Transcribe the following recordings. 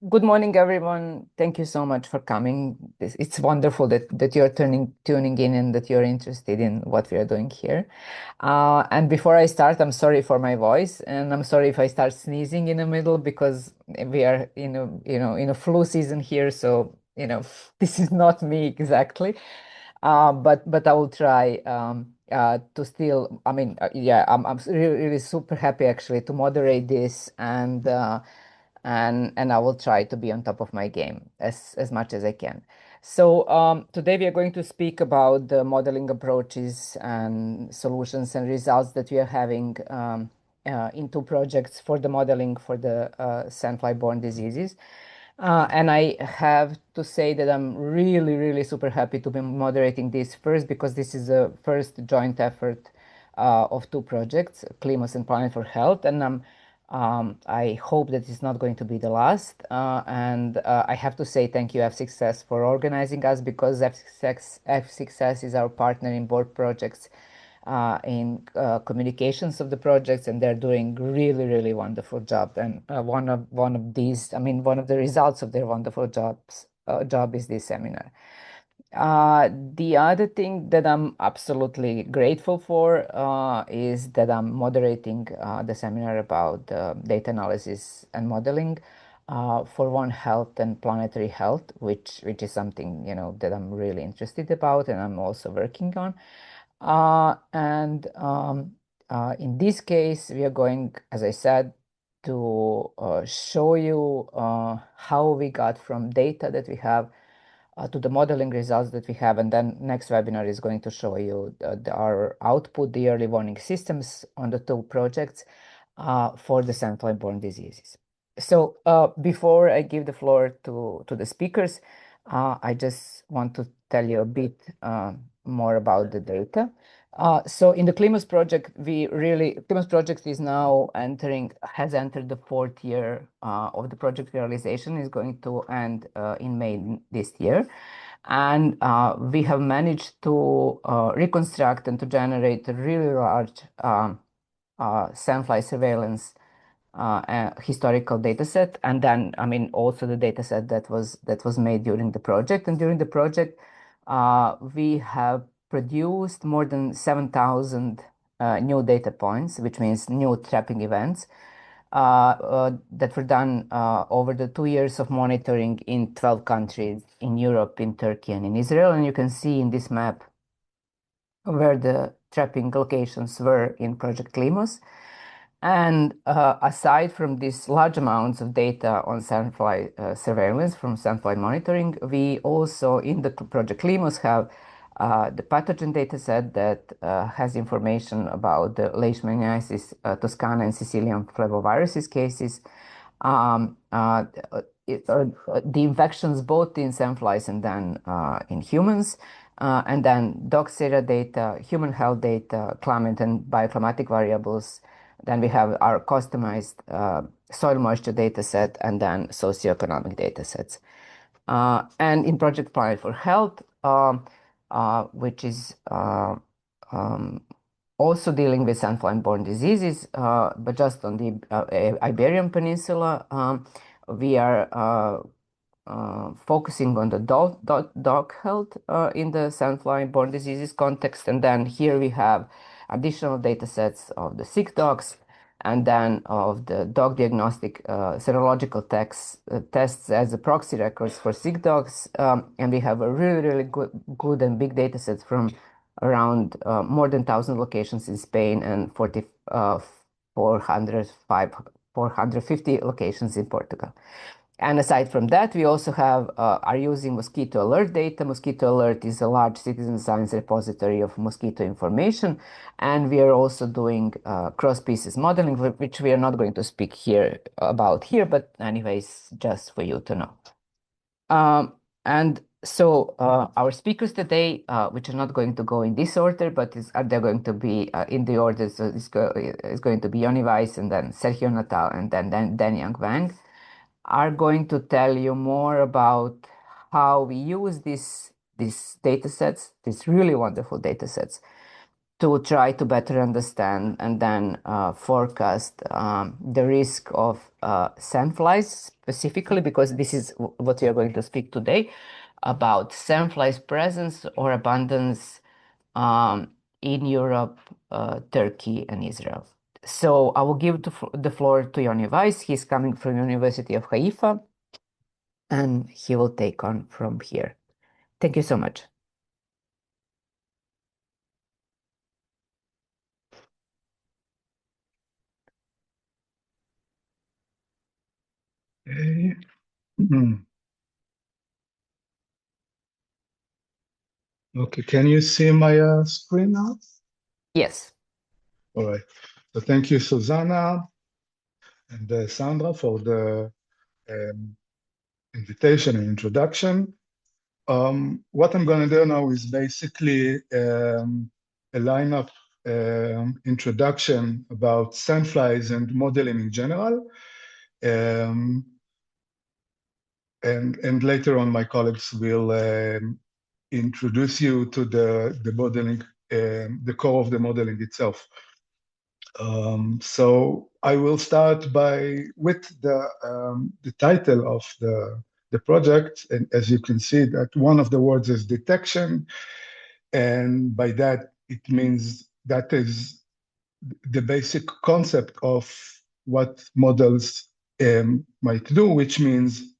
Good morning, everyone. Thank you so much for coming. It's wonderful that you're tuning in and that you're interested in what we are doing here. And before I start, I'm sorry for my voice, and I'm sorry if I start sneezing in the middle because we are in a flu season here. So this is not me exactly. But I will try to still. I mean, yeah, I'm really super happy actually to moderate this and I will try to be on top of my game as much as I can. So today we are going to speak about the modeling approaches and solutions and results that we are having in two projects for the modeling for the sandfly-borne diseases. And I have to say that I'm really, really super happy to be moderating this first because this is a first joint effort of two projects, CLIMOS and Planet4health, and I hope that it's not going to be the last. And I have to say thank you, F6S, for organizing us because F6S is our partner in both projects in communications of the projects, and they're doing really, really wonderful job. And one of these, I mean, one of the results of their wonderful job is this seminar. The other thing that I'm absolutely grateful for is that I'm moderating the seminar about data analysis and modeling for One Health and Planetary Health, which is something that I'm really interested about and I'm also working on. And in this case, we are going, as I said, to show you how we got from data that we have to the modeling results that we have. And then next webinar is going to show you our output, the early warning systems on the two projects for the sandfly-borne diseases. So before I give the floor to the speakers, I just want to tell you a bit more about the data. So in the CLIMOS project, CLIMOS project is now has entered the fourth year of the project realization, is going to end in May this year. And we have managed to reconstruct and to generate a really large sandfly surveillance historical data set, and then I mean also the data set that was made during the project. And during the project, we have produced more than 7,000 new data points, which means new trapping events that were done over the 2 years of monitoring in 12 countries in Europe, in Turkey, and in Israel. And you can see in this map where the trapping locations were in Project CLIMOS. And aside from these large amounts of data on sandfly surveillance from sandfly monitoring, we also in the Project CLIMOS have the pathogen data set that has information about the Leishmaniasis toscana and Sicilian flaviviruses cases, the infections both in sandflies and then in humans, and then dog sera data, human health data, climate and bioclimatic variables. Then we have our customized soil moisture data set and then socioeconomic data sets. And in Project Planet4health, which is also dealing with sandfly-borne diseases, but just on the Iberian Peninsula, we are focusing on the dog health in the sandfly-borne diseases context. And then here we have additional data sets of the sick dogs and then of the dog diagnostic serological tests as a proxy records for sick dogs. And we have a really, really good and big data sets from around more than 1,000 locations in Spain and 450 locations in Portugal. And aside from that, we also are using mosquito alert data. Mosquito alert is a large citizen science repository of mosquito information. And we are also doing cross-species modeling, which we are not going to speak about here, but anyways, just for you to know. And so our speakers today, which are not going to go in this order, but they're going to be in the order. So it's going to be Yoni Waitz and then Sergio Natal and then Danyang Wang are going to tell you more about how we use these data sets, these really wonderful data sets, to try to better understand and then forecast the risk of sandflies specifically, because this is what we are going to speak today about sandflies presence or abundance in Europe, Turkey, and Israel. So I will give the floor to Yoni Waitz. He's coming from University of Haifa, and he will take on from here. Thank you so much. Okay. Okay, can you see my screen now? Yes. All right. So thank you, Suzana and Sandra, for the invitation and introduction. What I'm going to do now is basically a lineup introduction about sandflies and modeling in general. And later on, my colleagues will introduce you to the modeling, the core of the modeling itself. So I will start with the title of the project, and as you can see, that one of the words is detection, and by that it means that is the basic concept of what models might do, which means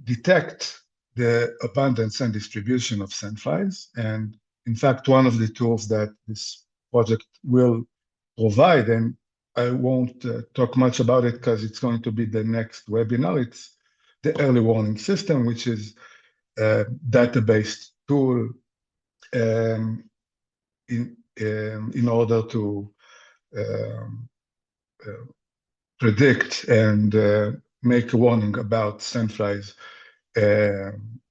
detect the abundance and distribution of sandflies. And in fact, one of the tools that this project will provide, and I won't talk much about it because it's going to be the next webinar, it's the early warning system, which is a database tool in order to predict and make a warning about sandflies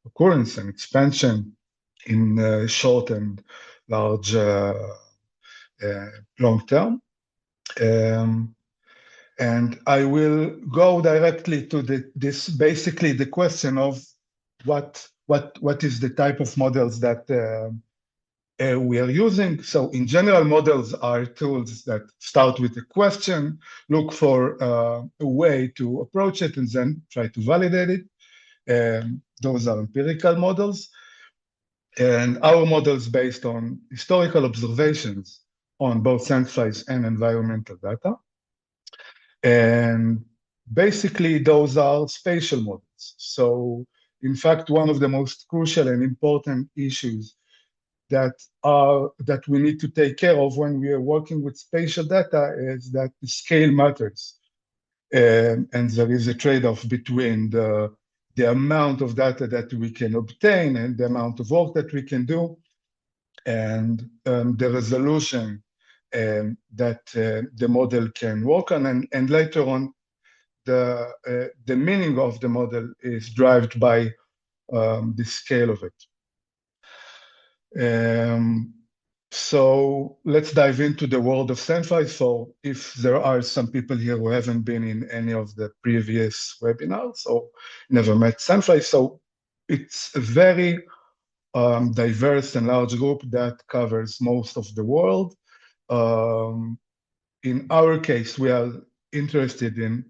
occurrence and expansion in short and large long term. And I will go directly to this basically the question of what is the type of models that we are using. So in general, models are tools that start with a question, look for a way to approach it, and then try to validate it. Those are empirical models. And our models based on historical observations on both sandflies and environmental data. And basically, those are spatial models. So in fact, one of the most crucial and important issues that we need to take care of when we are working with spatial data is that the scale matters. And there is a trade-off between the amount of data that we can obtain and the amount of work that we can do, and the resolution that the model can work on. And later on, the meaning of the model is driven by the scale of it. So let's dive into the world of sandflies. So if there are some people here who haven't been in any of the previous webinars or never met sandflies, so it's a very diverse and large group that covers most of the world. In our case, we are interested in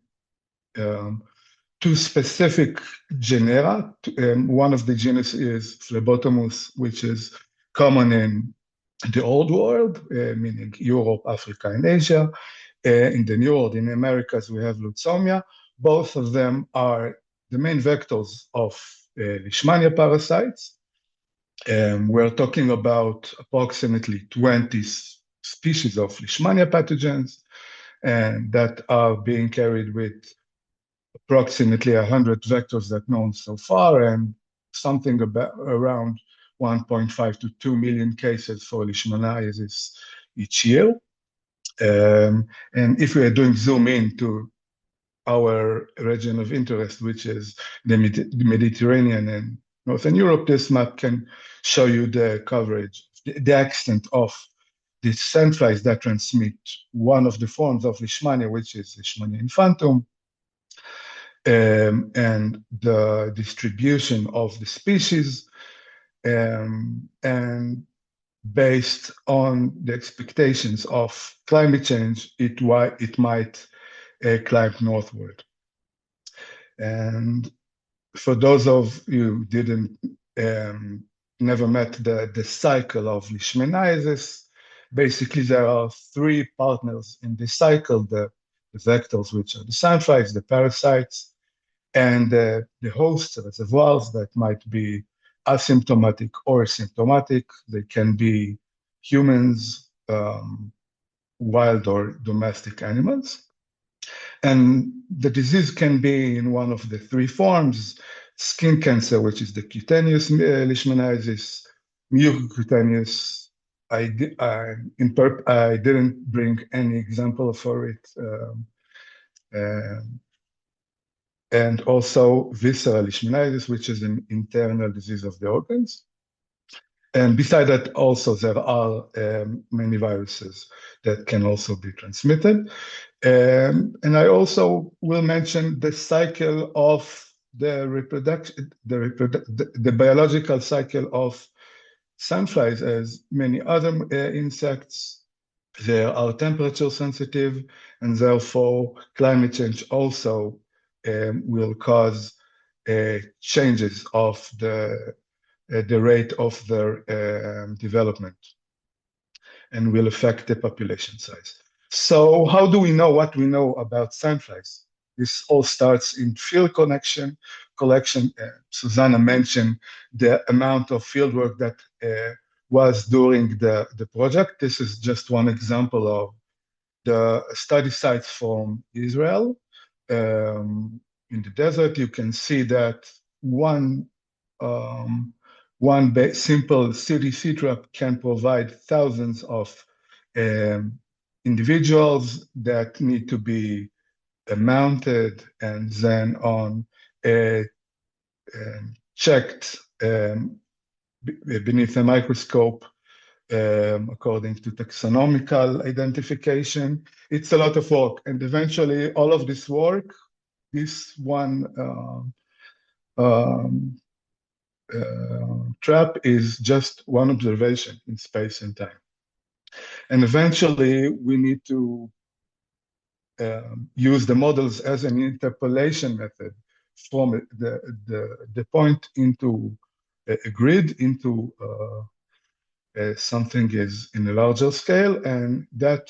two specific genera. One of the genus is Phlebotomus, which is common in the Old World, meaning Europe, Africa, and Asia. In the New World, in Americas, we have Lutzomia. Both of them are the main vectors of Leishmania parasites. We're talking about approximately 20 species of Leishmania pathogens, and that are being carried with approximately 100 vectors that known so far, and something about around 1.5 to 2 million cases for leishmaniasis each year. And if we are doing zoom in to our region of interest, which is the Mediterranean and Northern Europe, this map can show you the coverage, the extent of the sandflies that transmit one of the forms of Leishmania, which is Leishmania infantum, and the distribution of the species. And based on the expectations of climate change, it might climb northward. And for those of you who didn't never met the cycle of leishmaniasis, basically there are three partners in this cycle: the vectors, which are the sandflies, the parasites, and the host reservoirs that might be asymptomatic or symptomatic. They can be humans, wild or domestic animals. And the disease can be in one of the three forms: skin cancer, which is the cutaneous leishmaniasis, mucocutaneous. I didn't bring any example for it. And also visceral leishmaniasis, which is an internal disease of the organs. And beside that, also there are many viruses that can also be transmitted. And I also will mention the cycle of the reproduction, the biological cycle of sandflies. As many other insects, they are temperature sensitive, and therefore climate change also will cause changes of the rate of their development, and will affect the population size. So how do we know what we know about sandflies? This all starts in field collection. Suzana mentioned the amount of fieldwork that was during the project. This is just one example of the study sites from Israel. In the desert, you can see that one simple CDC trap can provide thousands of individuals that need to be mounted and then checked beneath a microscope according to taxonomical identification. It's a lot of work, and eventually all of this work, this one trap is just one observation in space and time. And eventually we need to use the models as an interpolation method from the point into a grid, into something is in a larger scale, and that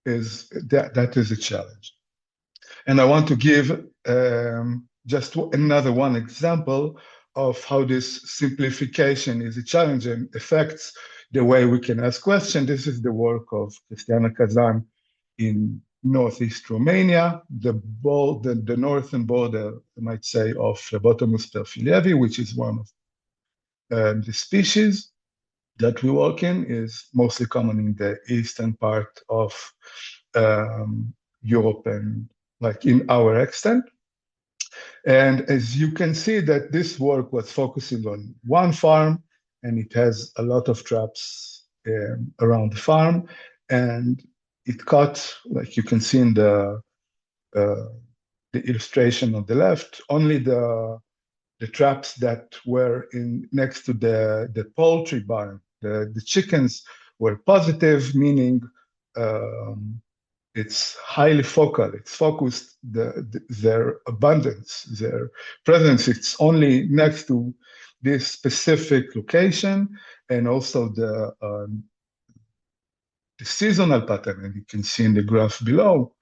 is a challenge. And I want to give just another one example of how this simplification is a challenge and affects the way we can ask questions. This is the work of Cristiana Kazan in northeast Romania, the northern border, I might say, of Phlebotomus perfilievi, which is one of the species that we work in, is mostly common in the eastern part of Europe and like in our extent. And as you can see that this work was focusing on one farm, and it has a lot of traps around the farm, and it caught, like you can see in the illustration on the left, only the traps that were next to the poultry barn. The chickens were positive, meaning it's highly focal. It's focused, their abundance, their presence. It's only next to this specific location, and also the seasonal pattern, and you can see in the graph below,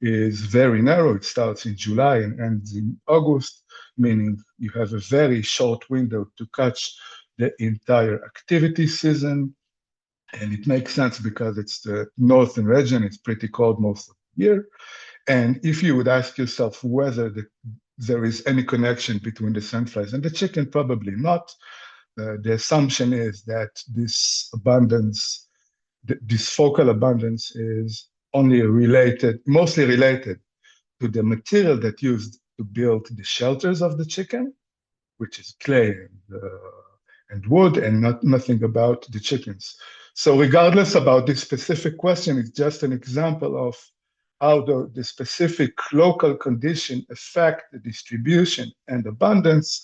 is very narrow. It starts in July and ends in August, meaning you have a very short window to catch the entire activity season. And it makes sense because it's the northern region, it's pretty cold most of the year. And if you would ask yourself whether there is any connection between the sandflies and the chicken, probably not. The assumption is that this abundance, this focal abundance, is only mostly related to the material that used to build the shelters of the chicken, which is clay and wood, and nothing about the chickens. So regardless about this specific question, it's just an example of how the specific local condition affect the distribution and abundance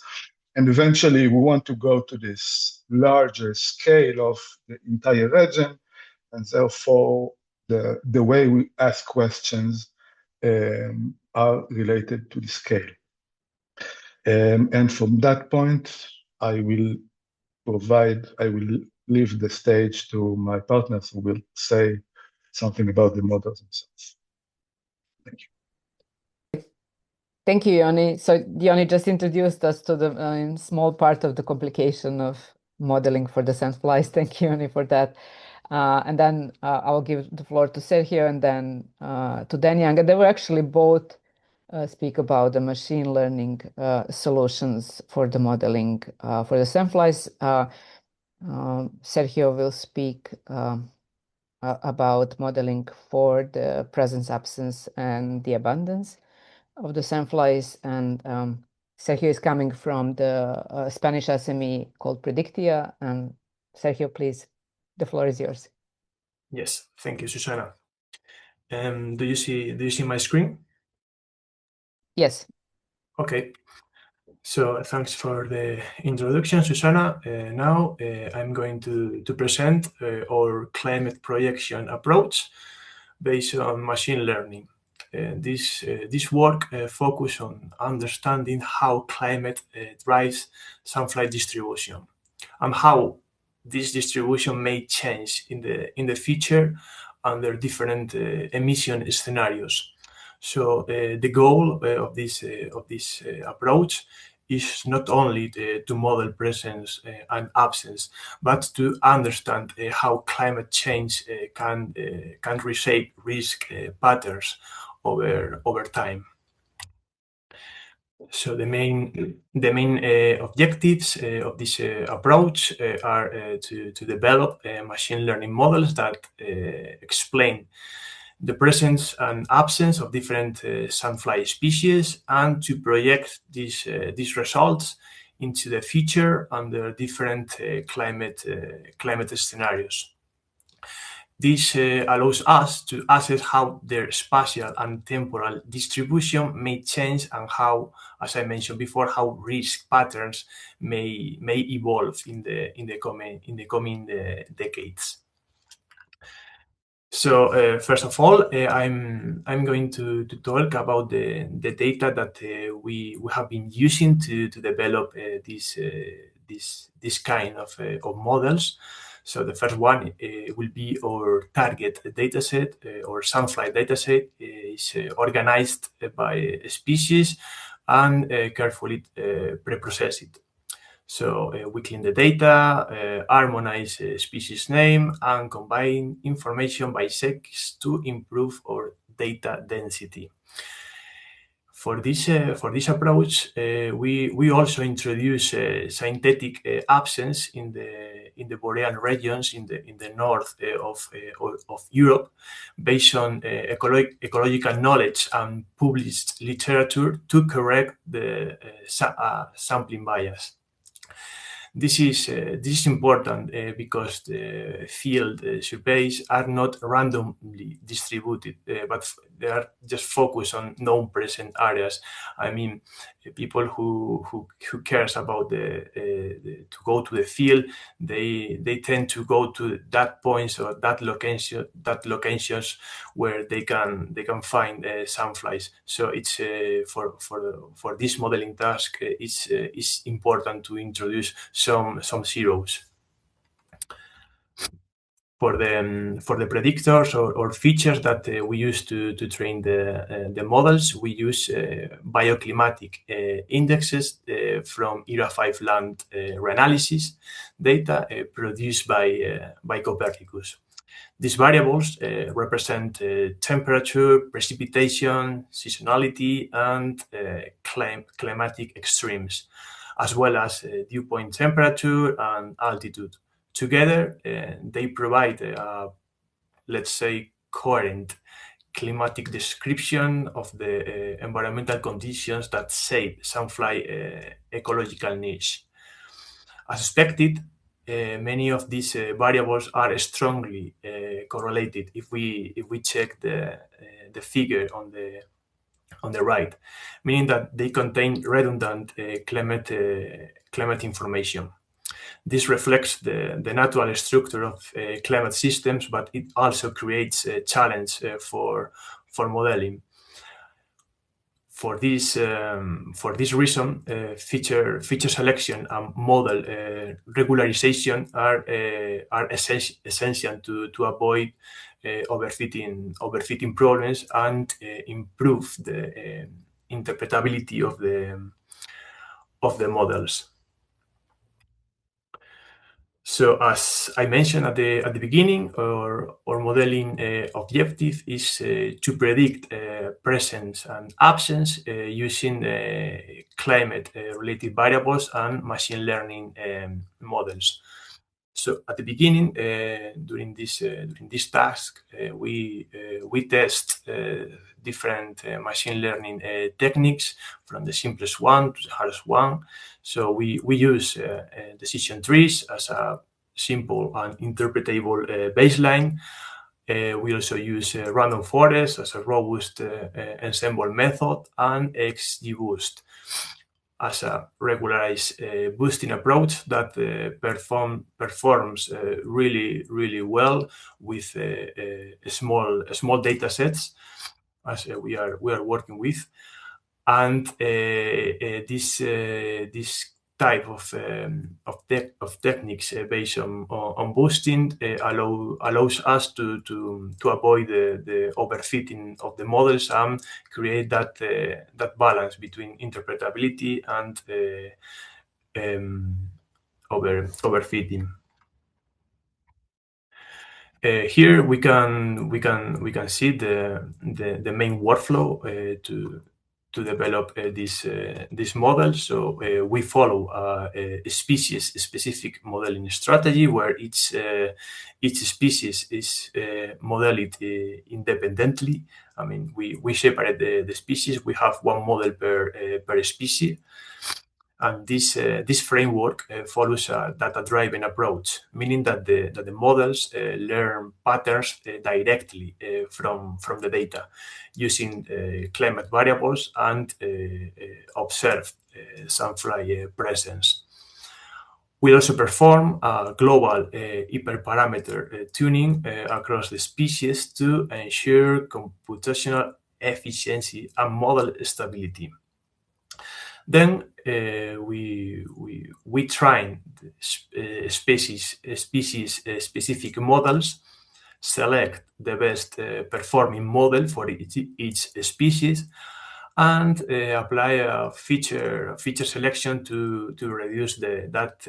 And eventually, we want to go to this larger scale of the entire region, and therefore, the way we ask questions are related to the scale. And from that point, I will leave the stage to my partners who will say something about the models themselves. Thank you. Thank you, Yoni. So Yoni just introduced us to the small part of the complication of modeling for the sandflies. Thank you, Yoni, for that. And then I'll give the floor to Sergio and then to Danyang. And they will actually both speak about the machine learning solutions for the modeling for the sandflies. Sergio will speak about modeling for the presence, absence, and the abundance of the sandflies. And Sergio is coming from the Spanish SME called Predictia. And Sergio, please, the floor is yours. Yes, thank you, Suzana. Do you see my screen? Yes. Okay. So thanks for the introduction, Suzana. Now I'm going to present our climate projection approach based on machine learning. This work focuses on understanding how climate drives sunfly distribution and how this distribution may change in the future under different emission scenarios. So the goal of this approach is not only to model presence and absence, but to understand how climate change can reshape risk patterns over time. So the main objectives of this approach are to develop machine learning models that explain the presence and absence of different sandfly species, and to project these results into the future under different climate scenarios. This allows us to assess how their spatial and temporal distribution may change and how, as I mentioned before, how risk patterns may evolve in the coming decades. So first of all, I'm going to talk about the data that we have been using to develop this kind of models. So the first one will be our target dataset, or Sandfly dataset. Is organized by species and carefully pre-processed. So we clean the data, harmonize species name, and combine information by sex to improve our data density. For this approach, we also introduce synthetic absence in the boreal regions in the north of Europe, based on ecological knowledge and published literature to correct the sampling bias. This is important because the field surveys are not randomly distributed, but they are just focused on known present areas. I mean, people who cares about to go to the field, they tend to go to that points or that locations where they can find sandflies. So it's for this modeling task, it's important to introduce some zeros. For the predictors or features that we use to train the models, we use bioclimatic indexes from ERA5 land reanalysis data produced by Copernicus. These variables represent temperature, precipitation, seasonality, and climatic extremes, as well as dew point temperature and altitude. Together, they provide, let's say, coherent climatic description of the environmental conditions that shape sandfly ecological niche. As expected, many of these variables are strongly correlated. If we check the figure on on the right, meaning that they contain redundant climate information. This reflects the natural structure of climate systems, but it also creates a challenge for modeling. For this reason, feature selection and model regularization are essential to avoid overfitting problems and improve the interpretability of the models. So, as I mentioned at the beginning, our modeling objective is to predict presence and absence using climate-related variables and machine learning models. So, at the beginning, during this task, we test different machine learning techniques, from the simplest one to the hardest one. So we use decision trees as a simple and interpretable baseline. We also use random forest as a robust ensemble method, and XGBoost as a regularized boosting approach that performs really well with small data sets, as we are working with. And this type of techniques based on boosting allows us to avoid the overfitting of the models and create that balance between interpretability and overfitting. Here we can see the main workflow to develop this model. So we follow a species-specific modeling strategy where each species is modeled independently. I mean, we separate the species. We have one model per species. And this framework follows a data-driven approach, meaning that the models learn patterns directly from the data, using climate variables and observed Sandfly presence. We also perform global hyperparameter tuning across the species to ensure computational efficiency and model stability. Then we train species-specific models, select the best performing model for each species, and apply a feature selection to reduce that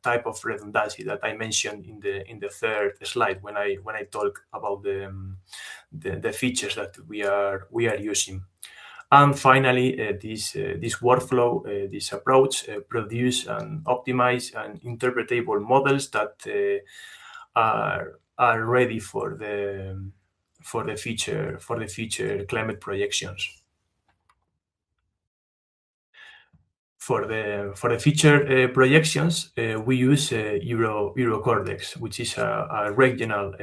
type of redundancy that I mentioned in the third slide when I talk about the features that we are using. And finally, this workflow, this approach, produce and optimize and interpretable models that are ready for the future climate projections. For the future projections, we use Eurocordex, which is a regional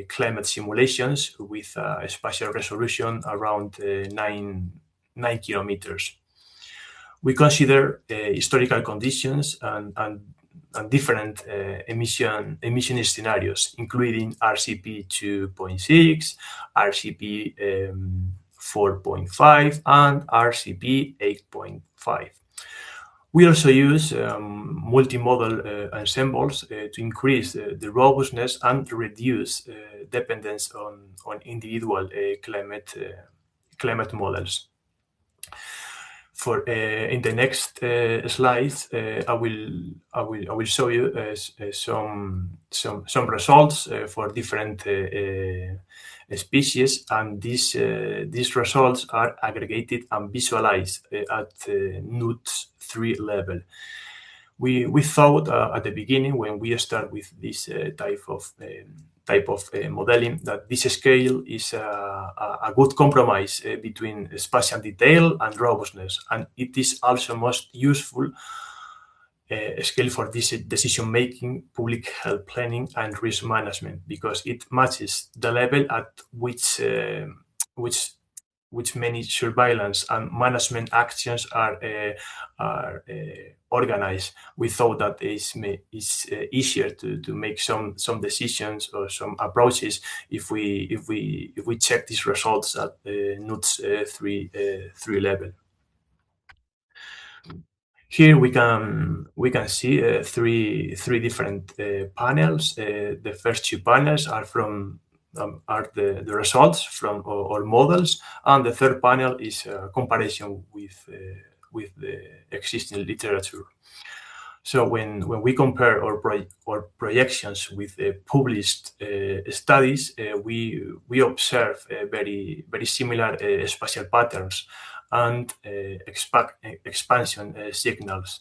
climate simulations with a spatial resolution around 9 kilometers. We consider historical conditions and different emission scenarios, including RCP 2.6, RCP 4.5, and RCP 8.5. We also use multimodal ensembles to increase the robustness and reduce dependence on individual climate models. For in the next slides, I will show you some results for different species, and these results are aggregated and visualized at NUTS 3 level. We thought at the beginning, when we start with this type of modeling, that this scale is a good compromise between spatial detail and robustness, and it is also most useful scale for this decision making, public health planning, and risk management, because it matches the level at which which many surveillance and management actions are organized. We thought that it's easier to make some decisions or some approaches if we check these results at NUTS 3 level. Here we can see three different panels. The first two panels are from the results from our models, and the third panel is a comparison with the existing literature. So when we compare our projections with published studies, we observe very similar spatial patterns and expansion signals.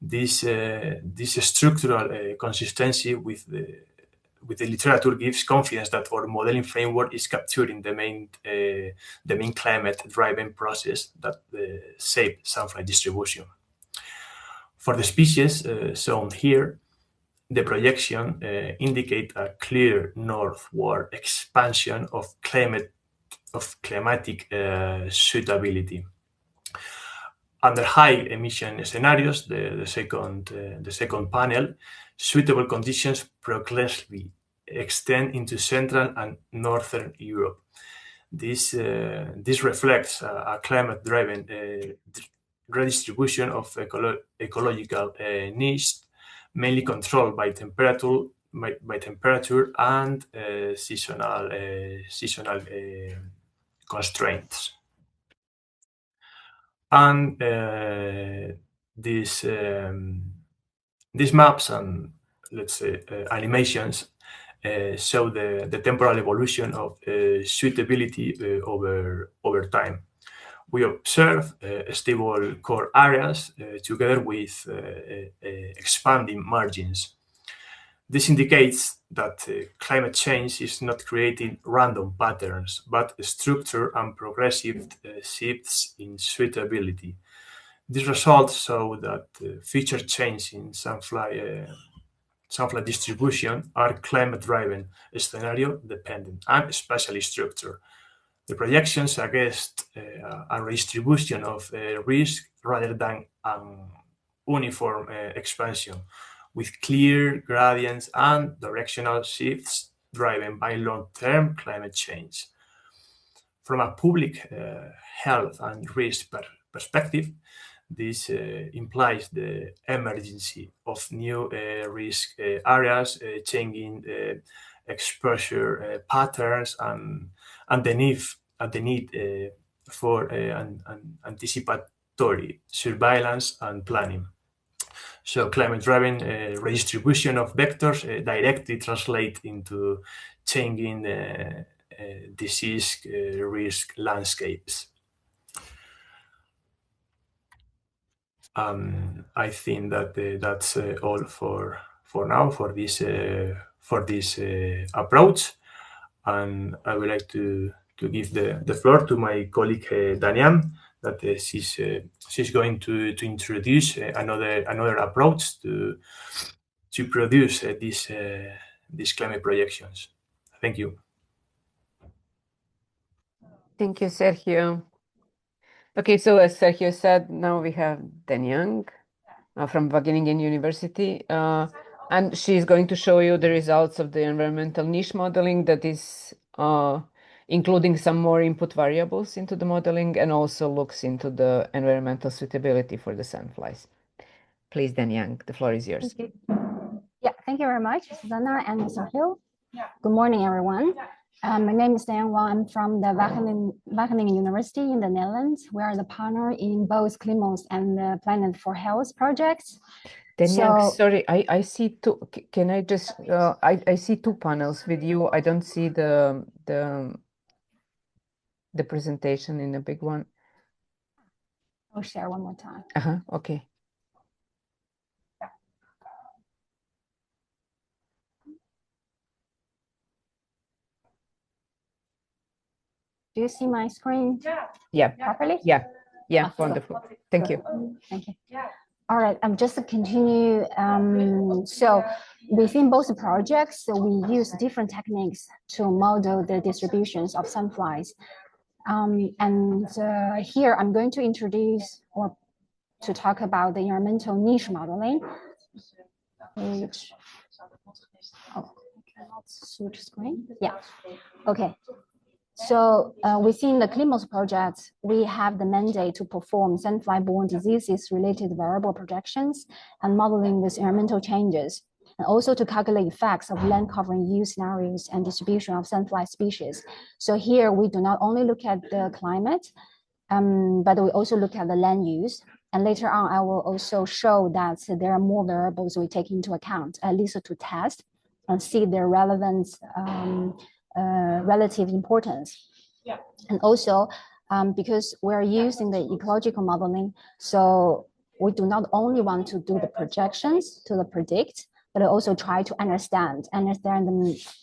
This structural consistency with the literature gives confidence that our modeling framework is capturing the main climate-driven process that shaped Sandfly distribution. For the species shown here, the projection indicate a clear northward expansion of climatic suitability. Under high emission scenarios, the second panel, suitable conditions progressively extend into Central and Northern Europe. This reflects a climate-driven redistribution of ecological needs, mainly controlled by temperature and seasonal constraints. And these maps and, let's say, animations show the temporal evolution of suitability over time. We observe stable core areas together with expanding margins. This indicates that climate change is not creating random patterns, but structure and progressive shifts in suitability. These results show that future change in Sandfly distribution are climate-driven, scenario-dependent, and especially structure. The projections suggest a redistribution of risk rather than an uniform expansion, with clear gradients and directional shifts driven by long-term climate change. From a public health and risk perspective, this implies the emergence of new risk areas, changing exposure patterns, and the need for anticipatory surveillance and planning. So climate-driven redistribution of vectors directly translate into changing disease risk landscapes. I think that that's all for now for this approach, and I would like to give the floor to my colleague Danyang, that she's going to introduce another approach to produce these climate projections. Thank you. Thank you, Sergio. Okay, so as Sergio said, now we have Danyang from Wageningen University, and she's going to show you the results of the environmental niche modeling that is including some more input variables into the modeling, and also looks into the environmental suitability for the sandflies. Please, Danyang, the floor is yours. Thank you. Yeah, thank you very much, Suzana and Sergio. Good morning, everyone. My name is Danyang Wang. I'm from the Wageningen University in the Netherlands. We are the partner in both CLIMOS and the Planet4health projects. Danyang, sorry, I see two. Can I just? I see two panels with you. I don't see the presentation in the big one. I'll share one more time. Okay. Do you see my screen? Yeah. Properly? Yeah. Yeah. Wonderful. Thank you. Thank you. All right. I'm just to continue. So within both projects, we use different techniques to model the distributions of sandflies. Here I'm going to introduce or to talk about the environmental niche modeling, which, oh, I cannot switch screen. Yeah, okay. So within the CLIMOS project, we have the mandate to perform sandfly-borne diseases-related variable projections and modeling with environmental changes, and also to calculate effects of land covering use scenarios and distribution of sandfly species. So here we do not only look at the climate, but we also look at the land use. And later on, I will also show that there are more variables we take into account, at least to test and see their relevance, relative importance. Yeah. And also, because we're using the ecological modeling, so we do not only want to do the projections to the predict, but also try to understand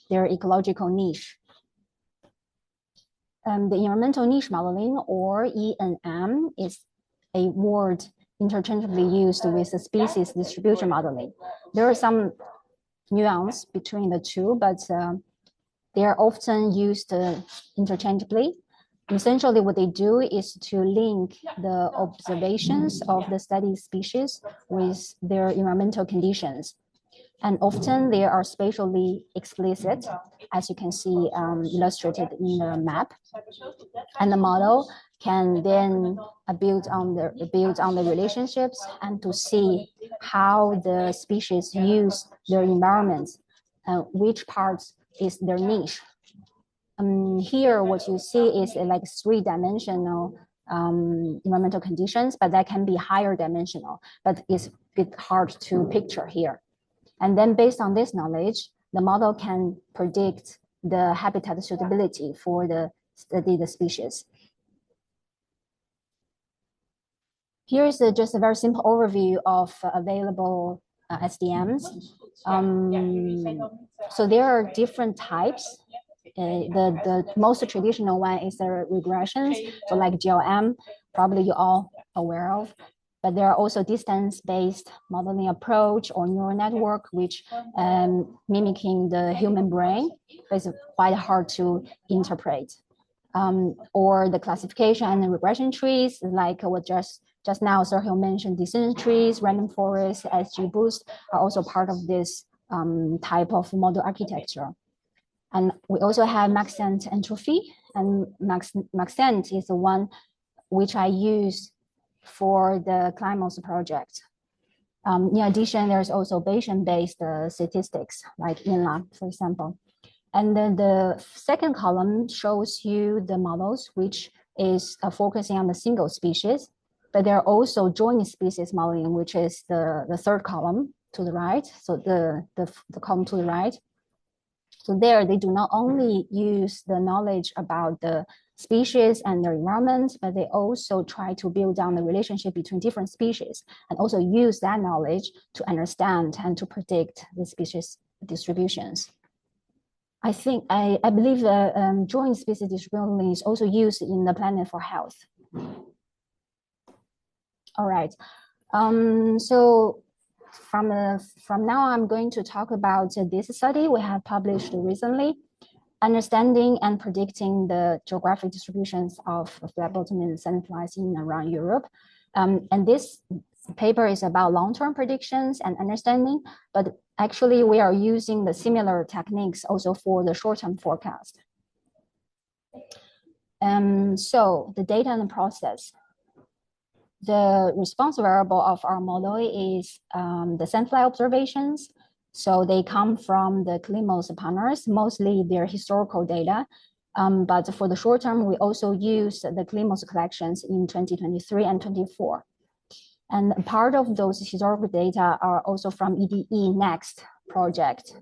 their ecological niche. The environmental niche modeling, or ENM, is a word interchangeably used with the species distribution modeling. There are some nuance between the two, but they are often used interchangeably. Essentially, what they do is to link the observations of the studied species with their environmental conditions. And often they are spatially explicit, as you can see illustrated in the map. And the model can then build on the relationships and to see how the species use their environments, which parts is their niche. Here, what you see is like three-dimensional environmental conditions, but that can be higher dimensional, but it's a bit hard to picture here. And then based on this knowledge, the model can predict the habitat suitability for the studied species. Here is just a very simple overview of available SDMs. So there are different types. The most traditional one is the regressions, so like GLM, probably you're all aware of. But there are also distance-based modeling approach or neural network, which mimicking the human brain is quite hard to interpret. Or the classification and the regression trees, like what just now Sergio mentioned, decision trees, random forest, SGBoost are also part of this type of model architecture. And we also have Maxent entropy, and Maxent is the one which I use for the CLIMOS project. In addition, there's also Bayesian-based statistics, like INLA, for example. And then the second column shows you the models, which is focusing on the single species, but there are also joint species modeling, which is the third column to the right, so the column to the right. So there, they do not only use the knowledge about the species and their environment, but they also try to build down the relationship between different species and also use that knowledge to understand and to predict the species distributions. I believe the joint species distribution is also used in the Planet4health. All right. So from now, I'm going to talk about this study we have published recently, understanding and predicting the geographic distributions of flat-bottom and sandflies in and around Europe. And this paper is about long-term predictions and understanding, but actually we are using the similar techniques also for the short-term forecast. So the data and the process. The response variable of our model is the sandfly observations. So they come from the CLIMOS partners, mostly their historical data. But for the short term, we also use the CLIMOS collections in 2023 and 24. And part of those historical data are also from EDE Next project.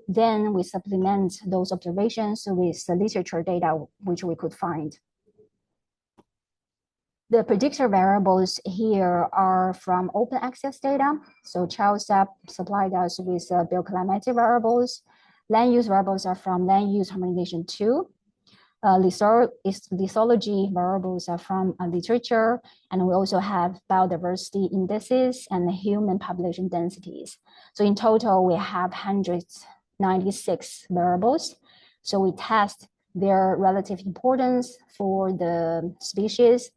Then we supplement those observations with the literature data which we could find. The predictor variables here are from open access data. So CHILSAP supplied us with bioclimatic variables. Land use variables are from Land Use Harmonization 2. Lithology variables are from literature. And we also have biodiversity indices and human population densities. So in total, we have 196 variables. So we test their relative importance for the species,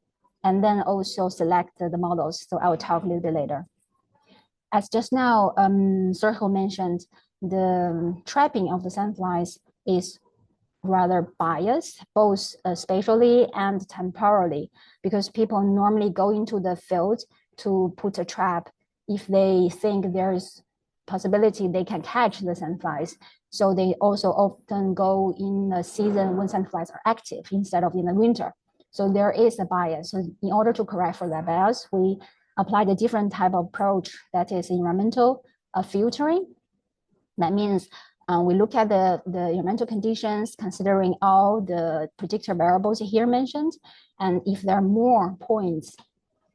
and then also select the models. So I will talk a little bit later. As just now, Sergio mentioned, the trapping of the sandflies is rather biased, both spatially and temporally, because people normally go into the field to put a trap if they think there's possibility they can catch the sandflies. So they also often go in the season when sandflies are active instead of in the winter. So there is a bias. So in order to correct for that bias, we applied a different type of approach, that is environmental filtering. That means we look at the environmental conditions, considering all the predictor variables here mentioned, and if there are more points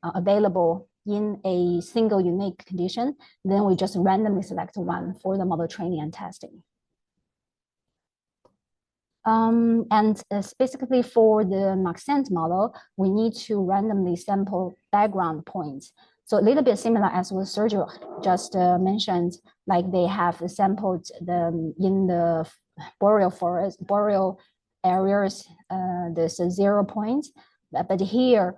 available in a single unique condition, then we just randomly select one for the model training and testing. Specifically for the Maxent model, we need to randomly sample background points. So a little bit similar as what Sergio just mentioned, like they have sampled in the boreal forest, boreal areas, there's a 0 point, but here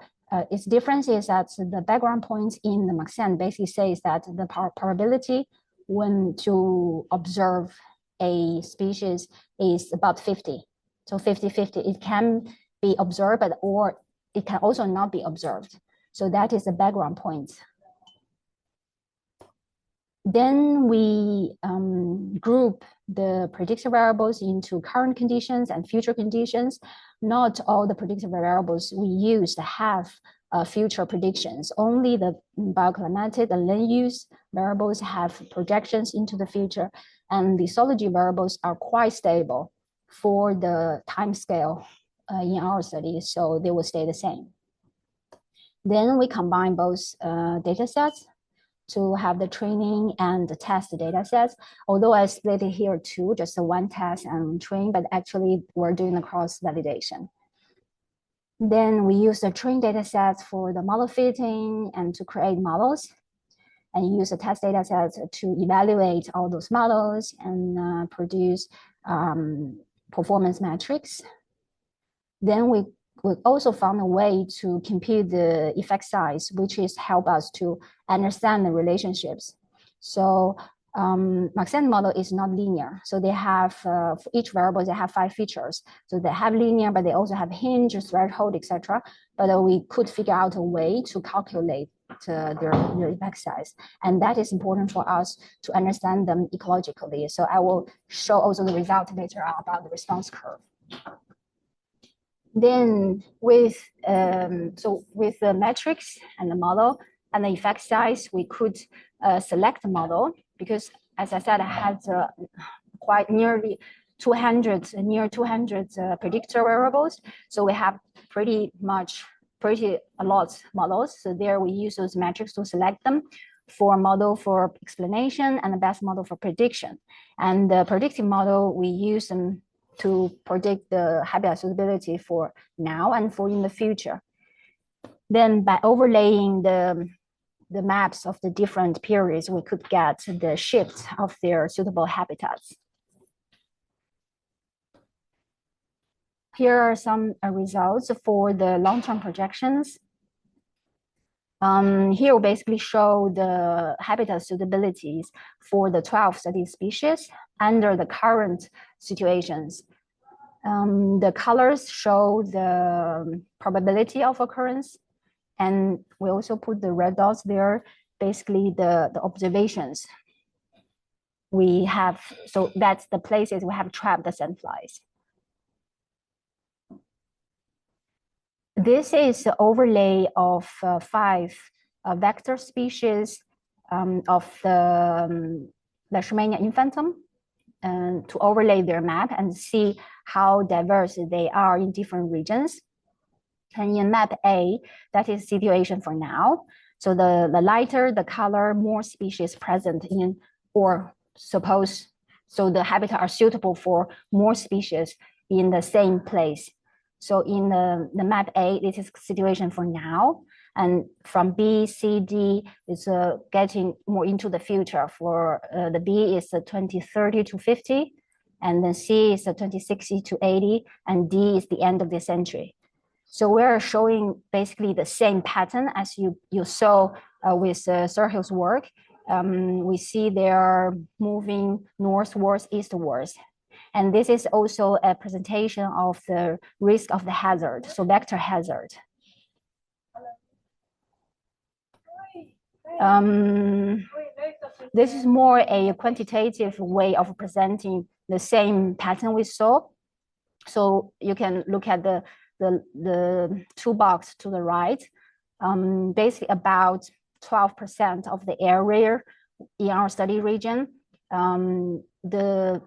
its difference is that the background points in the Maxent basically says that the probability when to observe a species is about 50. So 50-50, it can be observed, or it can also not be observed. So that is the background point. Then we group the predictor variables into current conditions and future conditions. Not all the predictor variables we use have future predictions. Only the bioclimatic and land use variables have projections into the future, and the ecology variables are quite stable for the time scale in our study, so they will stay the same. Then we combine both data sets to have the training and the test data sets. Although I split it here too, just the one test and train, but actually we're doing the cross validation. Then we use the train data sets for the model fitting and to create models, and use the test data sets to evaluate all those models and produce performance metrics. Then we also found a way to compute the effect size, which is help us to understand the relationships. So Maxent model is not linear. So they have, for each variable, they have 5 features. So they have linear, but they also have hinge, threshold, etc. But we could figure out a way to calculate their effect size. And that is important for us to understand them ecologically. So I will show also the result later on about the response curve. Then with the metrics and the model and the effect size, we could select the model, because as I said, I had quite near 200 predictor variables. So we have pretty a lot models. So there we use those metrics to select them for model for explanation and the best model for prediction. And the predictive model, we use them to predict the habitat suitability for now and for in the future. Then by overlaying the maps of the different periods, we could get the shift of their suitable habitats. Here are some results for the long-term projections. Here we basically show the habitat suitabilities for the 12 studied species under the current situations. The colors show the probability of occurrence, and we also put the red dots there, basically the observations we have. So that's the places we have trapped the sandflies. This is the overlay of 5 vector species of the Leishmania infantum, and to overlay their map and see how diverse they are in different regions. And in map A, that is situation for now. So the lighter the color, more species present in, or suppose, so the habitat are suitable for more species in the same place. So in the map A, this is situation for now. And from B, C, D is getting more into the future. For the B is 2030 to 50. and then C is 2060 to 80, and D is the end of the century. So we're showing basically the same pattern as you saw with Sergio's work. We see they're moving northwards, eastwards. And this is also a presentation of the risk of the hazard, so vector hazard. This is more a quantitative way of presenting the same pattern we saw. So you can look at the two boxes to the right. Basically about 12% of the area in our study region, the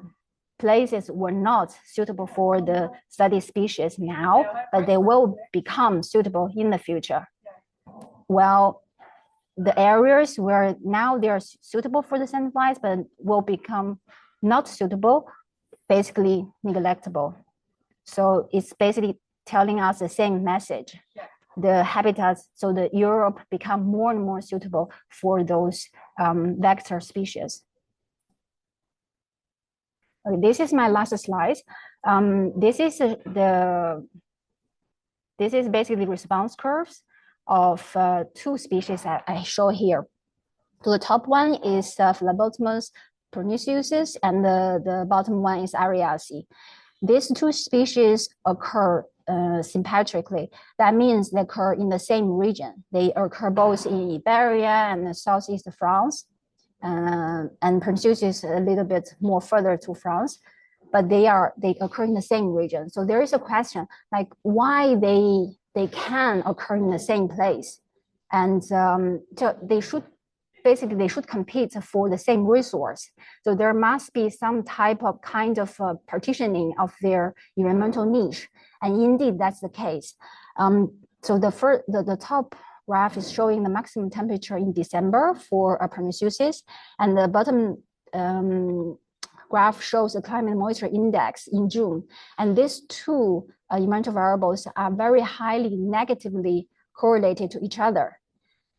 places were not suitable for the study species now, but they will become suitable in the future. Well, the areas where now they are suitable for the sandflies, but will become not suitable, basically neglectable. So it's basically telling us the same message. The habitats, so the Europe become more and more suitable for those vector species. Okay, this is my last slide. This is basically the response curves of two species that I show here. So the top one is Phlebotomus pernicius, and the bottom one is Ariaceae. These two species occur sympatrically. That means they occur in the same region. They occur both in Iberia and southeast France, and pernicius is a little bit more further to France, but they occur in the same region. So there is a question like why they can occur in the same place, and so they should compete for the same resource. So there must be some type of kind of partitioning of their environmental niche. And indeed, that's the case. So the top graph is showing the maximum temperature in December for pernicius, and the bottom graph shows the climate moisture index in June. And these two environmental variables are very highly negatively correlated to each other.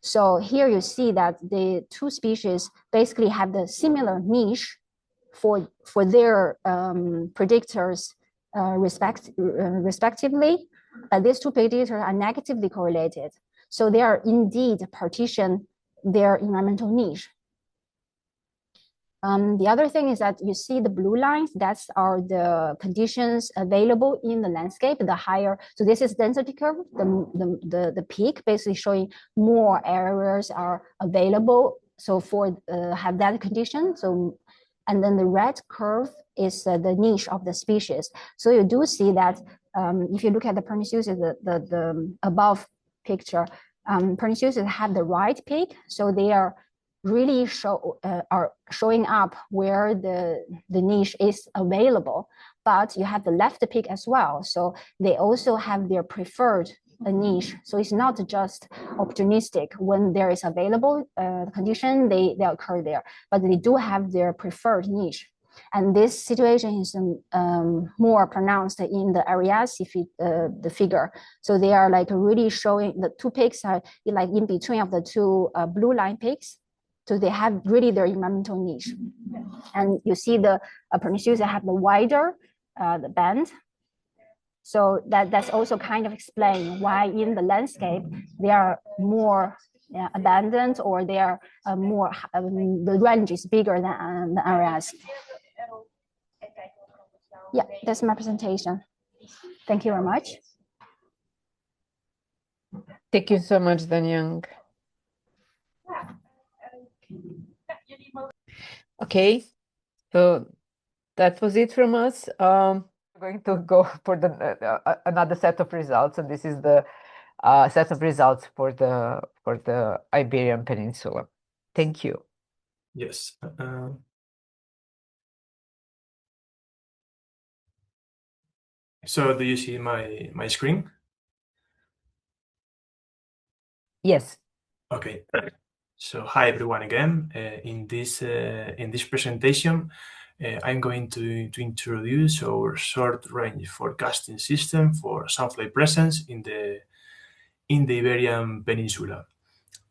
So here you see that the two species basically have the similar niche for their predictors respectively, but these two predictors are negatively correlated. So they are indeed partition their environmental niche. The other thing is that you see the blue lines, that's are the conditions available in the landscape, the higher, so this is density curve, the peak basically showing more areas are available. So for have that condition, so, and then the red curve is the niche of the species. So you do see that if you look at the pernicius, the above picture, pernicius have the right peak, so they are really are showing up where the niche is available, but you have the left peak as well. So they also have their preferred niche. So it's not just opportunistic when there is available condition, they occur there, but they do have their preferred niche. And this situation is more pronounced in the Ariaceae the figure. So they are like really showing, the two peaks are like in between of the two blue line peaks. So they have really their environmental niche. And you see the pernicius have the wider the band. So that's also kind of explain why in the landscape they are more abundant, or they are more, the range is bigger than the areas. Yeah, that's my presentation. Thank you very much. Thank you so much, Danyang. Okay, so that was it from us. We're going to go for the another set of results, and this is the set of results for the Iberian Peninsula. Thank you. Yes. So do you see my screen? Yes. Okay. So hi everyone again. In this presentation, I'm going to introduce our short range forecasting system for Sandfly presence in the Iberian Peninsula.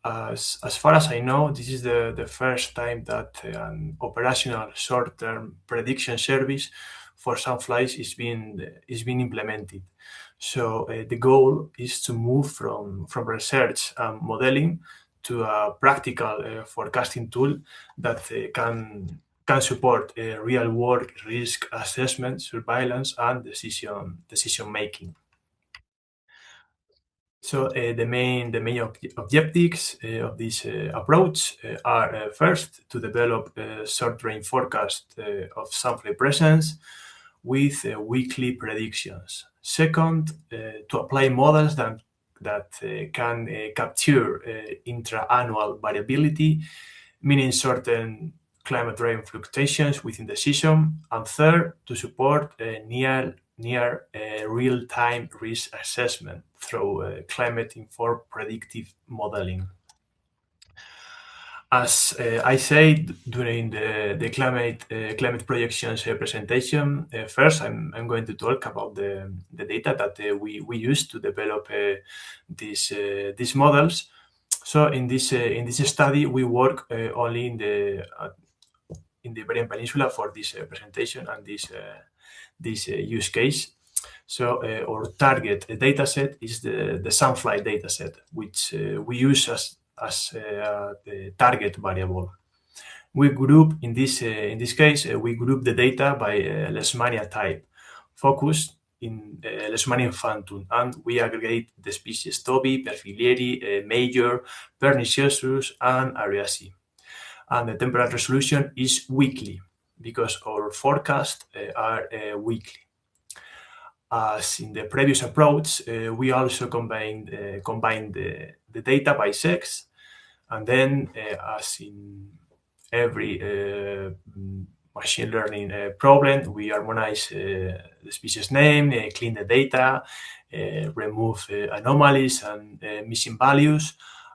as far as I know, this is the first time that an operational short-term prediction service for Sandflies is being implemented. So the goal is to move from research and modeling to a practical forecasting tool that can support real world risk assessment, surveillance, and decision making. So the main objectives of this approach are first to develop a short-range forecast of Sandfly presence with weekly predictions. Second, to apply models that can capture intra-annual variability, meaning certain climate-driven fluctuations within the season. And third, to support near real-time risk assessment through climate-informed predictive modeling. As I said during the climate projections presentation, first I'm going to talk about the data that we use to develop these models. So in this study, we work only in the Iberian Peninsula for this presentation and this use case. So our target dataset is the Sandfly dataset, which we use as the target variable. We group in this case we group the data by Leishmania type, focused in Leishmanian phantom, and we aggregate the species Tobi, Perfilieri, Major, Pernicious, and Ariasi. And the temporal resolution is weekly because our forecasts are weekly. As in the previous approach, we also combine the data by sex, and then as in every machine learning problem, we harmonize the species name, clean the data, remove anomalies and missing values,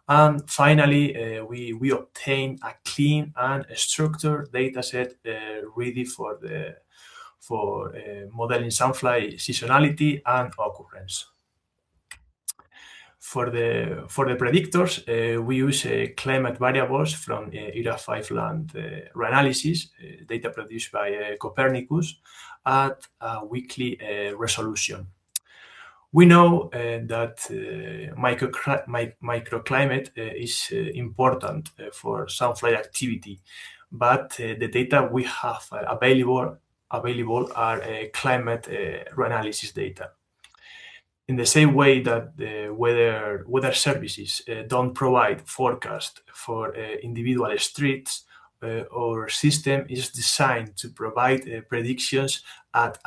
and finally we obtain a clean and structured dataset ready for modeling Sandfly seasonality and occurrence. For the predictors, we use climate variables from ERA5 land reanalysis, data produced by Copernicus at a weekly resolution. We know that microclimate is important for Sandfly activity, but the data we have available are climate reanalysis data. In the same way that the weather services don't provide forecast for individual streets, our system is designed to provide predictions at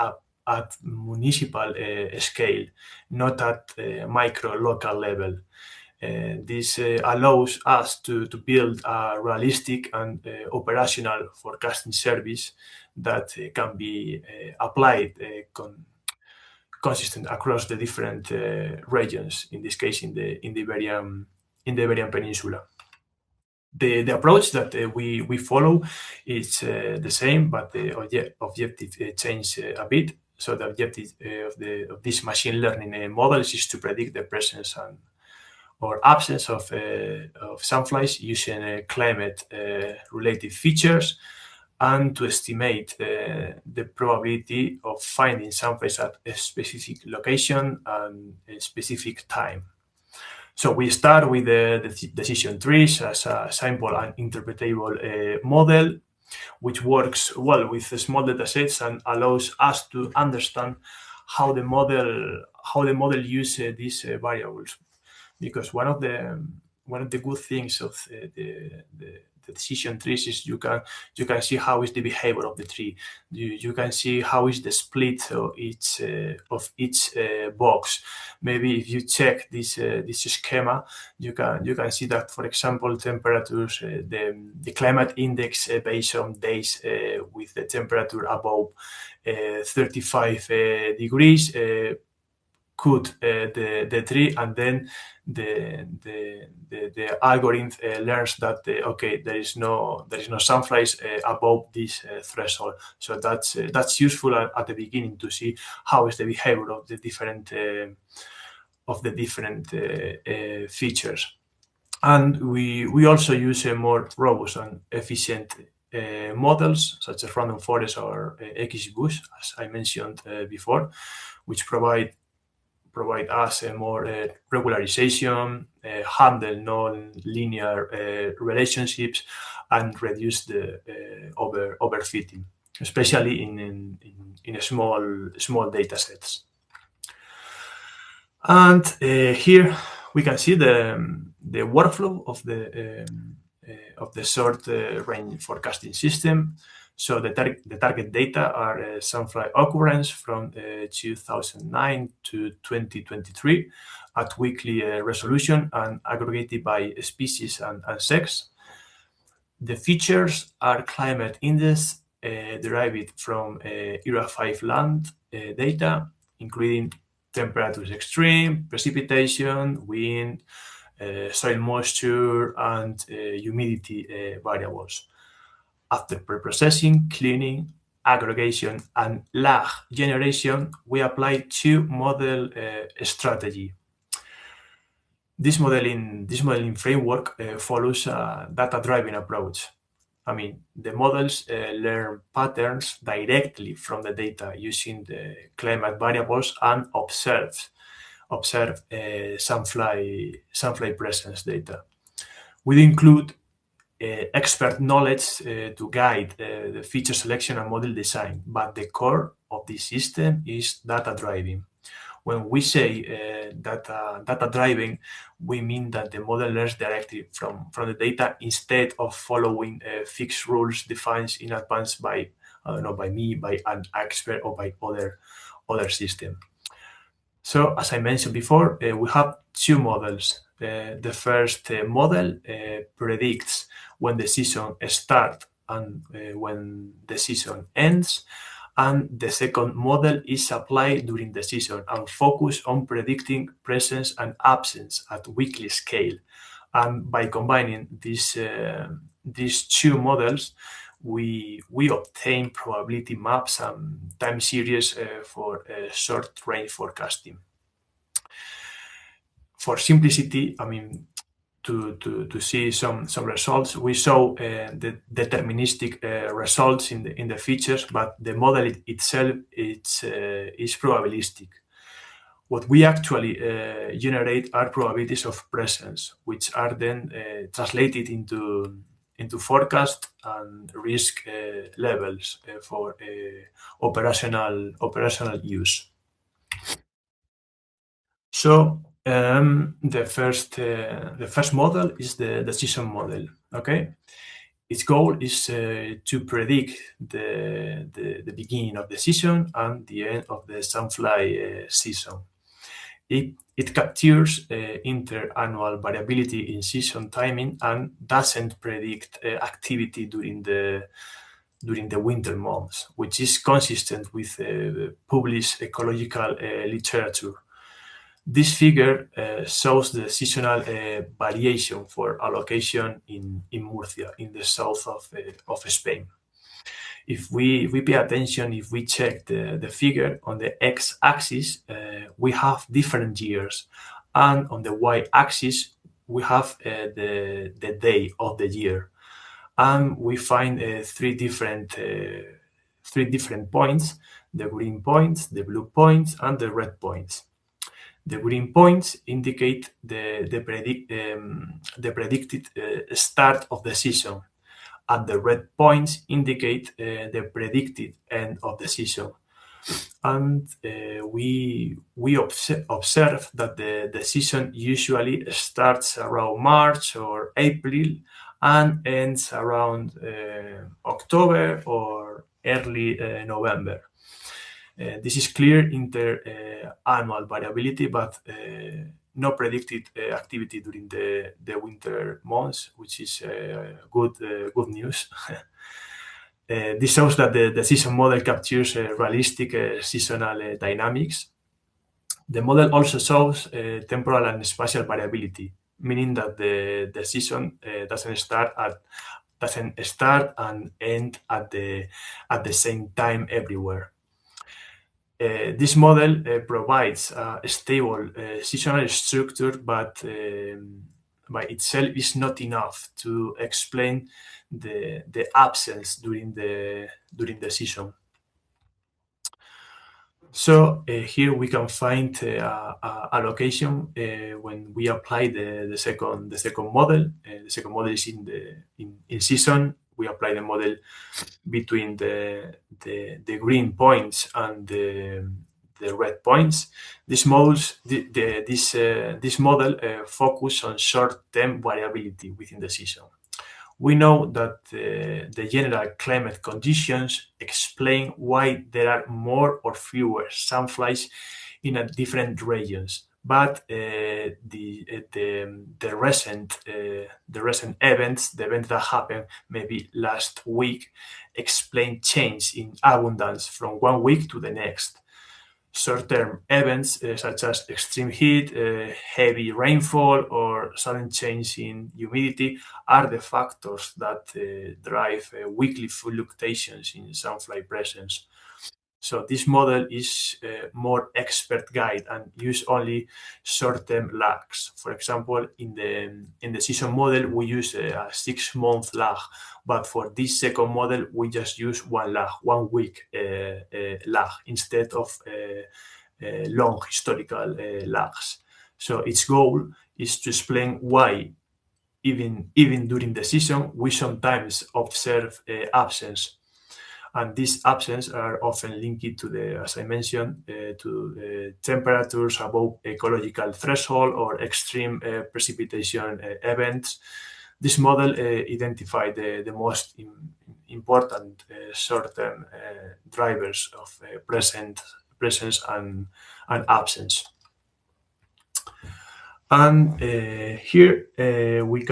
municipal scale, not at micro local level. This allows us to build a realistic and operational forecasting service that can be applied consistent across the different regions. In this case, in the Iberian Peninsula. The approach that we follow is the same, but the objective change a bit. So the objective of this machine learning models is to predict the presence or absence of Sandflies using climate related features, and to estimate the probability of finding Sandflies at a specific location and a specific time. So we start with the decision trees as a simple and interpretable model, which works well with the small data sets and allows us to understand how the model uses these variables. Because one of the good things of the decision trees is you can see how is the behavior of the tree. You can see how is the split of each box. Maybe if you check this schema, you can see that, for example, temperatures, the climate index based on days with the temperature above 35 degrees cut the tree, and then the algorithm learns that okay, there is no Sandflies above this threshold. So that's useful at the beginning to see how is the behavior of the different features. And we also use more robust and efficient models such as random forest or XGBoost, as I mentioned before, which provide us a more regularization, handle non-linear relationships, and reduce the overfitting, especially in small data sets. And here we can see the workflow of the short range forecasting system. So the target data are Sandfly occurrence from 2009 to 2023 at weekly resolution and aggregated by species and sex. The features are climate index derived from Era 5 land data, including temperatures extreme, precipitation, wind, soil moisture, and humidity variables. After pre-processing, cleaning, aggregation, and lag generation, we apply two model strategy. This modeling framework follows a data-driven approach. I mean, the models learn patterns directly from the data using the climate variables and observe Sandfly presence data. We include expert knowledge to guide the feature selection and model design, but the core of the system is data driving. When we say data driving, we mean that the model learns directly from the data instead of following fixed rules defined in advance by, I don't know, by me, by an expert, or by other system. So as I mentioned before, we have two models. The first model predicts when the season starts and when the season ends. And the second model is applied during the season and focus on predicting presence and absence at weekly scale. And by combining these two models, we obtain probability maps and time series for short range forecasting. For simplicity, I mean, to see some results, we show the deterministic results in the features, but the model itself is probabilistic. What we actually generate are probabilities of presence, which are then translated into forecast and risk levels for operational use. So the first model is the decision model. Okay, its goal is to predict the beginning of the season and the end of the Sandfly season. It captures interannual variability in season timing and doesn't predict activity during the winter months, which is consistent with published ecological literature. This figure shows the seasonal variation for allocation in Murcia, in the south of Spain. If we pay attention, if we check the figure on the x-axis, we have different years, and on the y-axis we have the day of the year, and we find three different points: the green points, the blue points, and the red points. The green points indicate the predicted start of the season, and the red points indicate the predicted end of the season. And we observe that the season usually starts around March or April and ends around October or early November. This is clear interannual variability, but no predicted activity during the winter months, which is good news. This shows that the season model captures realistic seasonal dynamics. The model also shows temporal and spatial variability, meaning that the season doesn't start and end at the same time everywhere. This model provides a stable seasonal structure, but by itself is not enough to explain the absence during the season. So here we can find a location when we apply the second model. The second model is in season. We apply the model between the green points and the red points. This model focus on short-term variability within the season. We know that the general climate conditions explain why there are more or fewer sandflies in different regions, but the recent events, the events that happened maybe last week, explain change in abundance from one week to the next. Short-term events such as extreme heat, heavy rainfall, or sudden change in humidity are the factors that drive weekly fluctuations in sandfly presence. So this model is a more expert guide and use only short-term lags. For example, in the season model, we use a 6-month lag, but for this second model, we just use one lag, 1 week lag instead of long historical lags. So its goal is to explain why even during the season, we sometimes observe absence. And these absences are often linked to as I mentioned, to temperatures above ecological threshold or extreme precipitation events. This model identified the most important short-term drivers of presence and absence. And here we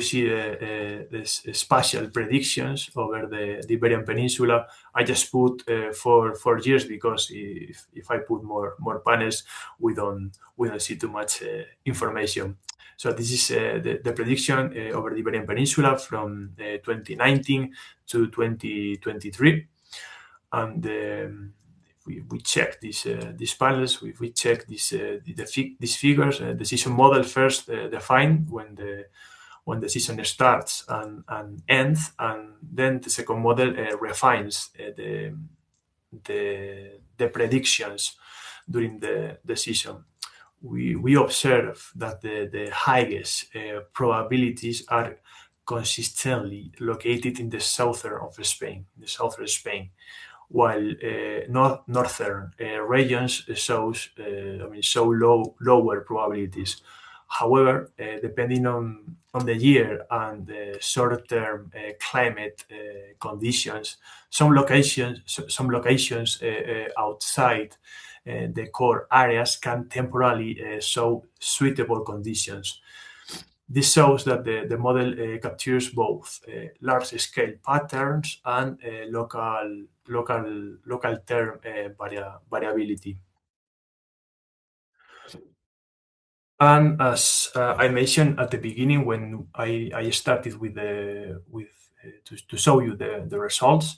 see the spatial predictions over the Iberian Peninsula. I just put for 4 years because if I put more panels, we don't see too much information. So this is the prediction over the Iberian Peninsula from 2019 to 2023, and we check these panels. We check these figures. The season model first define when the season starts and ends, and then the second model refines the predictions during the season. We observe that the highest probabilities are consistently located in the southern of Spain, while northern regions show lower probabilities. However, depending on the year and the short-term climate conditions, some locations outside the core areas can temporarily show suitable conditions. This shows that the model captures both large-scale patterns and local term variability. And as I mentioned at the beginning, when I started to show you the results,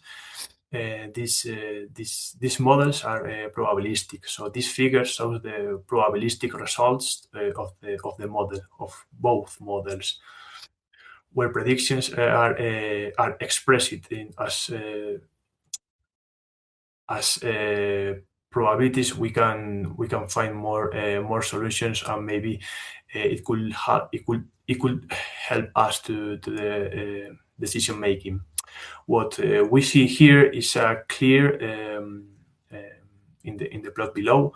these models are probabilistic. So this figure shows the probabilistic results of the model, of both models, where predictions are expressed as probabilities. We can find more solutions, and maybe it could help us to the decision making. What we see here is a clear in the plot below,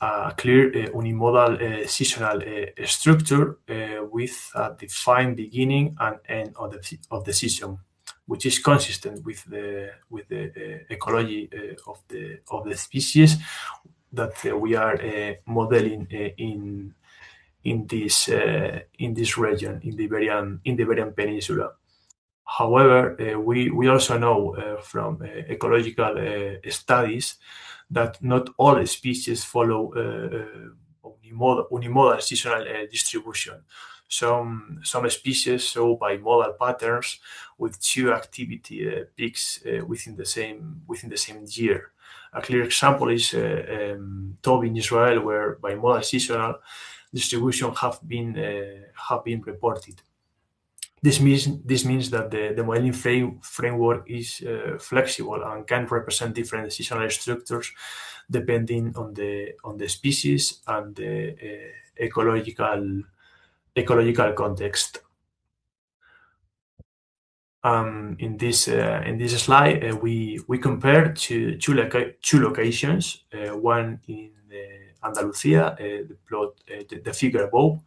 a clear unimodal seasonal structure with a defined beginning and end of the season, which is consistent with the ecology of the species that we are modeling in this region, in the Iberian Peninsula. However, we also know from ecological studies that not all species follow unimodal seasonal distribution. Some species show bimodal patterns with 2 activity peaks within the same year. A clear example is Tob in Israel, where bimodal seasonal distribution have been reported. This means that the modeling framework is flexible and can represent different decisional structures depending on the species and the ecological context. In this slide, we compare two locations, one in Andalusia, the figure above,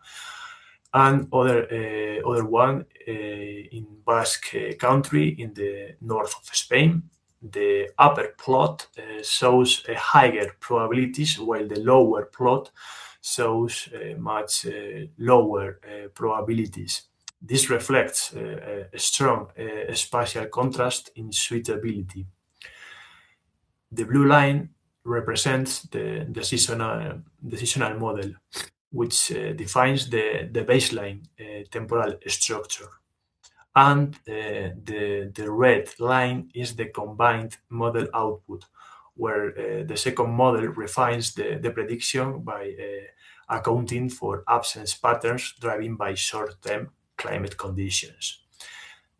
and other one in Basque Country in the north of Spain. The upper plot shows higher probabilities, while the lower plot shows much lower probabilities. This reflects a strong spatial contrast in suitability. The blue line represents the decisional model, which defines the baseline temporal structure. And the red line is the combined model output, where the second model refines the prediction by accounting for absence patterns driven by short-term climate conditions.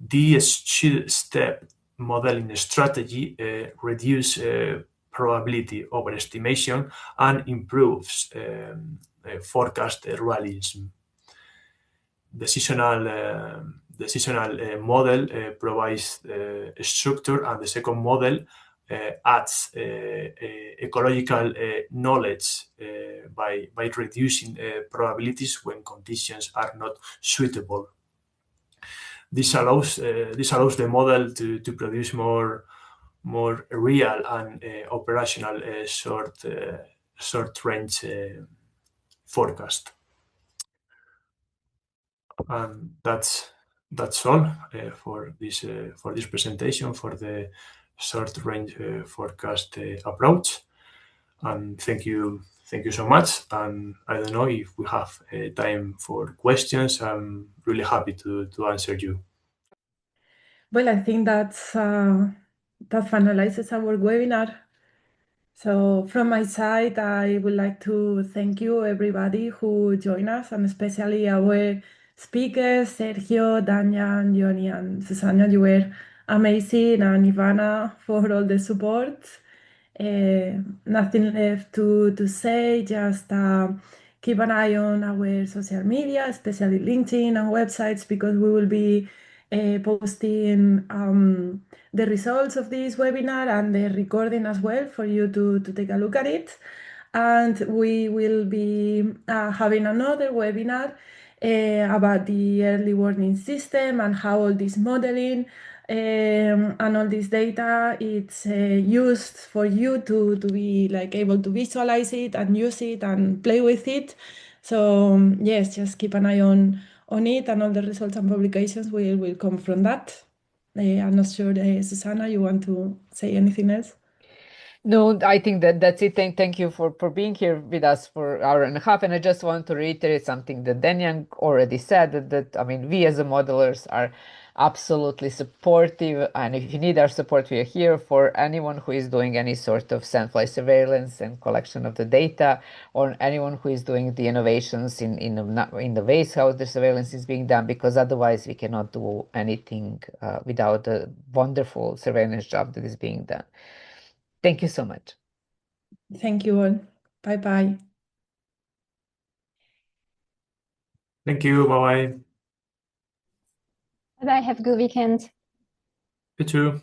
This two-step modeling strategy reduces probability overestimation and improves forecast realism. The seasonal model provides a structure, and the second model adds ecological knowledge by reducing probabilities when conditions are not suitable. This allows the model to produce more real and operational short range forecast. And that's all for this presentation for the short range forecast approach. And thank you so much. And I don't know if we have time for questions. I'm really happy to answer you. Well, I think that finalizes our webinar. So from my side, I would like to thank you, everybody who joined us, and especially our speakers, Sergio, Danyang, Yoni, and Suzana. You were amazing, and Ivana for all the support. Nothing left to say, just keep an eye on our social media, especially LinkedIn and websites, because we will be posting the results of this webinar and the recording as well for you to take a look at it. And we will be having another webinar about the early warning system and how all this modeling and all this data, it's used for you to be like able to visualize it and use it and play with it. So yes, just keep an eye on it, and all the results and publications will come from that. I'm not sure, Suzana, you want to say anything else? No, I think that's it. Thank you for being here with us for an hour and a half. And I just want to reiterate something that Danyang already said, that I mean, we as a modelers are absolutely supportive. And if you need our support, we are here for anyone who is doing any sort of Sandfly surveillance and collection of the data, or anyone who is doing the innovations in the ways how the surveillance is being done, because otherwise we cannot do anything without the wonderful surveillance job that is being done. Thank you so much. Thank you all. Bye-bye. Thank you. Bye-bye. Bye-bye. Have a good weekend. You too.